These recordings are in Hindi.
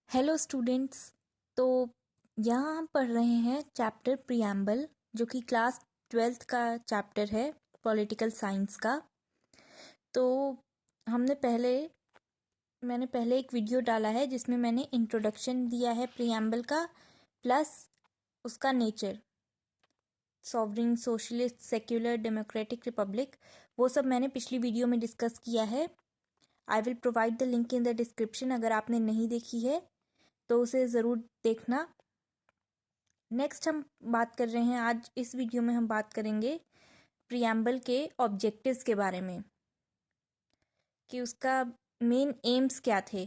Hello students. तो यहाँ हम पढ़ रहे हैं चैप्टर प्रियम्बल, जो कि क्लास 12th का चैप्टर है पॉलिटिकल साइंस का। तो मैंने पहले एक वीडियो डाला है जिसमें मैंने इंट्रोडक्शन दिया है प्रियम्बल का, प्लस उसका nature, sovereign, socialist, secular, democratic, Republic, वो सब मैंने पिछली वीडियो में डिस्कस किया है। I will provide the link in the description. अगर आपने नहीं देखी है तो उसे ज़रूर देखना। नेक्स्ट हम बात कर रहे हैं, आज इस वीडियो में हम बात करेंगे प्रियम्बल के ऑब्जेक्टिव्स के बारे में, कि उसका मेन एम्स क्या थे।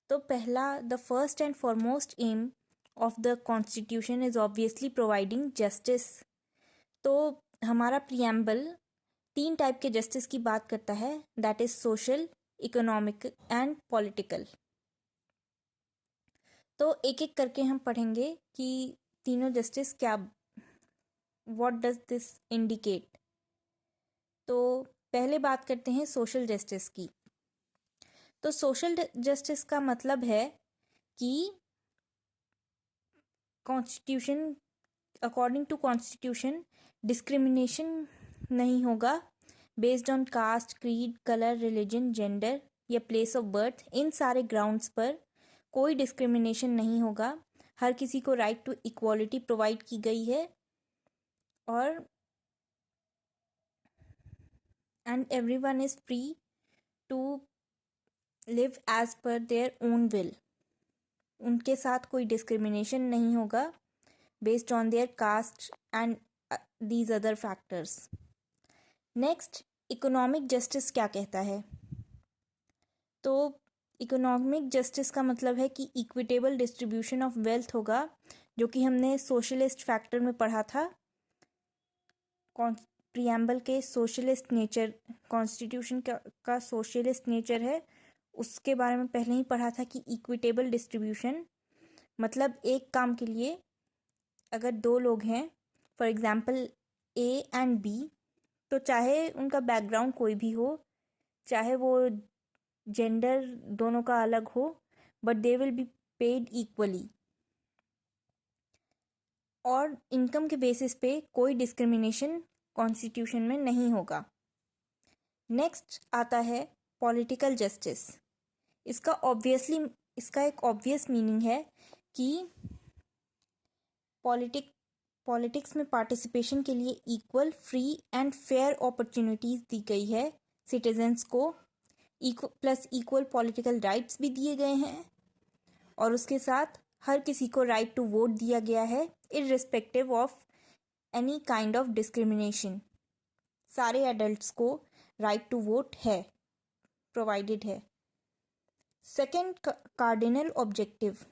तो पहला, the first and foremost aim of the constitution is obviously providing justice. तो हमारा प्रियम्बल 3 टाइप के जस्टिस की बात करता है, that is social, economic and political. तो एक एक करके हम पढ़ेंगे कि तीनों जस्टिस क्या, व्हाट डज दिस इंडिकेट। तो पहले बात करते हैं सोशल जस्टिस की। तो सोशल जस्टिस का मतलब है कि constitution, according to constitution, discrimination नहीं होगा based on caste, creed, colour, religion, gender या प्लेस ऑफ बर्थ। इन सारे ग्राउंड्स पर कोई डिस्क्रिमिनेशन नहीं होगा। हर किसी को राइट टू इक्वालिटी प्रोवाइड की गई है, और and everyone is free to live as per their own will. उनके साथ कोई डिस्क्रिमिनेशन नहीं होगा based on their caste and these other factors. Next, economic justice क्या कहता है। तो इकोनॉमिक जस्टिस का मतलब है कि इक्विटेबल डिस्ट्रीब्यूशन ऑफ वेल्थ होगा, जो कि हमने सोशलिस्ट फैक्टर में पढ़ा था। प्रियम्बल के सोशलिस्ट नेचर, कॉन्स्टिट्यूशन का सोशलिस्ट नेचर है, उसके बारे में पहले ही पढ़ा था कि इक्विटेबल डिस्ट्रीब्यूशन मतलब एक काम के लिए अगर 2 लोग हैं, for example A and B, तो चाहे उनका बैकग्राउंड कोई भी हो, चाहे वो जेंडर दोनों का अलग हो, but they will be paid equally, और इनकम के बेसिस पे कोई डिस्क्रिमिनेशन कॉन्स्टिट्यूशन में नहीं होगा। नेक्स्ट आता है पॉलिटिकल जस्टिस। इसका एक ऑब्वियस मीनिंग है कि पॉलिटिक्स में पार्टिसिपेशन के लिए equal, free and fair opportunities दी गई है सिटीजन्स को, प्लस इक्वल पॉलिटिकल राइट्स भी दिए गए हैं, और उसके साथ हर किसी को राइट टू वोट दिया गया है irrespective of any kind of discrimination. सारे एडल्ट्स को राइट टू वोट है, प्रोवाइडेड है। सेकेंड, कार्डिनल ऑब्जेक्टिव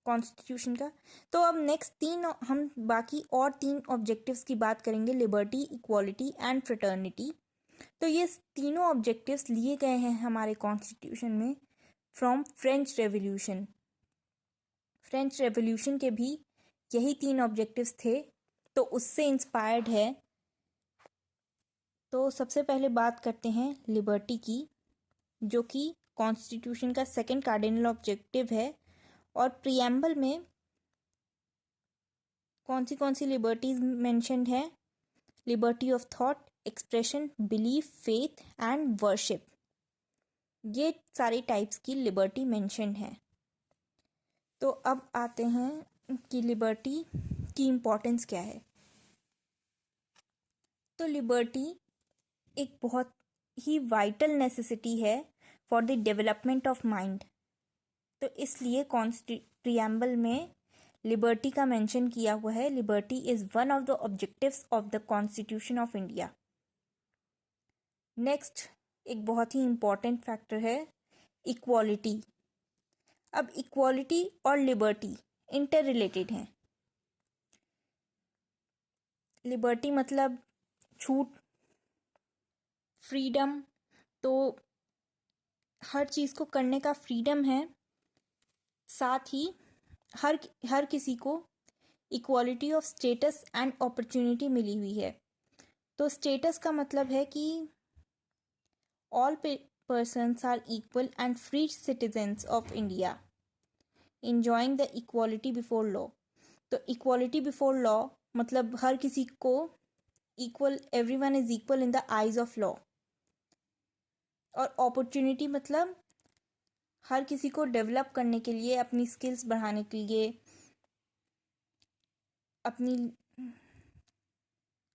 कॉन्स्टिट्यूशन का। तो अब नेक्स्ट 3 हम बाकी और 3 ऑब्जेक्टिव्स की बात करेंगे, लिबर्टी, इक्वालिटी एंड फ्रेटर्निटी। तो ये तीनों ऑब्जेक्टिव्स लिए गए हैं हमारे कॉन्स्टिट्यूशन में from French revolution. French revolution के भी यही 3 ऑब्जेक्टिव्स थे, तो उससे इंस्पायर्ड है। तो सबसे पहले बात करते हैं लिबर्टी की, जो कि कॉन्स्टिट्यूशन का सेकंड कार्डिनल ऑब्जेक्टिव है। और प्रियम्बल में कौन सी लिबर्टीज मेंशन्ड है, liberty of thought, expression, belief, faith and worship. ये सारी टाइप्स की लिबर्टी मेंशन्ड है। तो अब आते हैं कि लिबर्टी की इम्पोर्टेंस क्या है। तो लिबर्टी एक बहुत ही वाइटल नेसेसिटी है for the development of mind. तो इसलिए प्रियम्बल में लिबर्टी का मेंशन किया हुआ है। Liberty is one of the objectives of the constitution of India. Next, एक बहुत ही इंपॉर्टेंट फैक्टर है इक्वालिटी। अब इक्वालिटी और लिबर्टी इंटर रिलेटेड हैं। लिबर्टी मतलब छूट, फ्रीडम, तो हर चीज़ को करने का फ्रीडम है। साथ ही हर किसी को equality of status and opportunity मिली हुई है। तो स्टेटस का मतलब है कि all persons are equal and free citizens of India. enjoying the equality before law. तो equality before law मतलब हर किसी को equal, everyone is equal in the eyes of law. और opportunity मतलब हर किसी को डेवलप करने के लिए, अपनी स्किल्स बढ़ाने के लिए,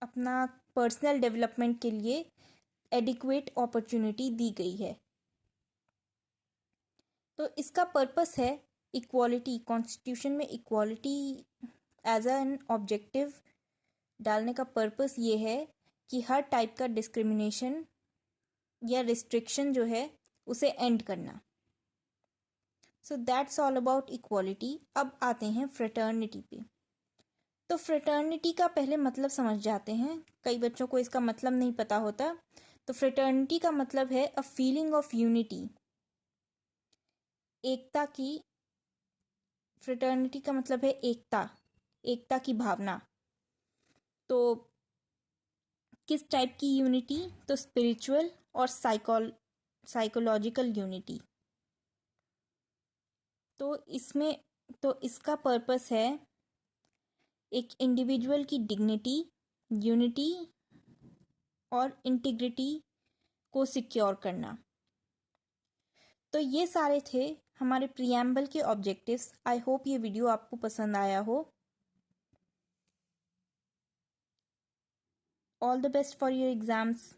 अपना पर्सनल डेवलपमेंट के लिए एडिक्वेट अपॉर्चुनिटी दी गई है. तो इसका पर्पस है इक्वालिटी. कॉन्स्टिट्यूशन में इक्वालिटी एज एन ऑब्जेक्टिव डालने का पर्पस ये है कि हर टाइप का डिस्क्रिमिनेशन या रिस्ट्रिक्शन जो है उसे एंड करना. So that's all about equality. अब आते हैं फ्रेटर्निटी पे. तो फ्रेटर्निटी का पहले मतलब समझ जाते हैं. कई बच्चों को इसका मतलब नहीं पता होता. तो फ्रेटर्निटी का मतलब है अ फीलिंग ऑफ यूनिटी, एकता की. फ्रेटर्निटी का मतलब है एकता, एकता की भावना. तो किस टाइप की यूनिटी? तो स्पिरिचुअल और साइकोलॉजिकल यूनिटी. तो इसका पर्पस है एक इंडिविजुअल की डिग्निटी, यूनिटी और इंटीग्रिटी को सिक्योर करना. तो ये सारे थे हमारे प्रीएम्बल के ऑब्जेक्टिव्स. आई होप ये वीडियो आपको पसंद आया हो. All the best for your exams.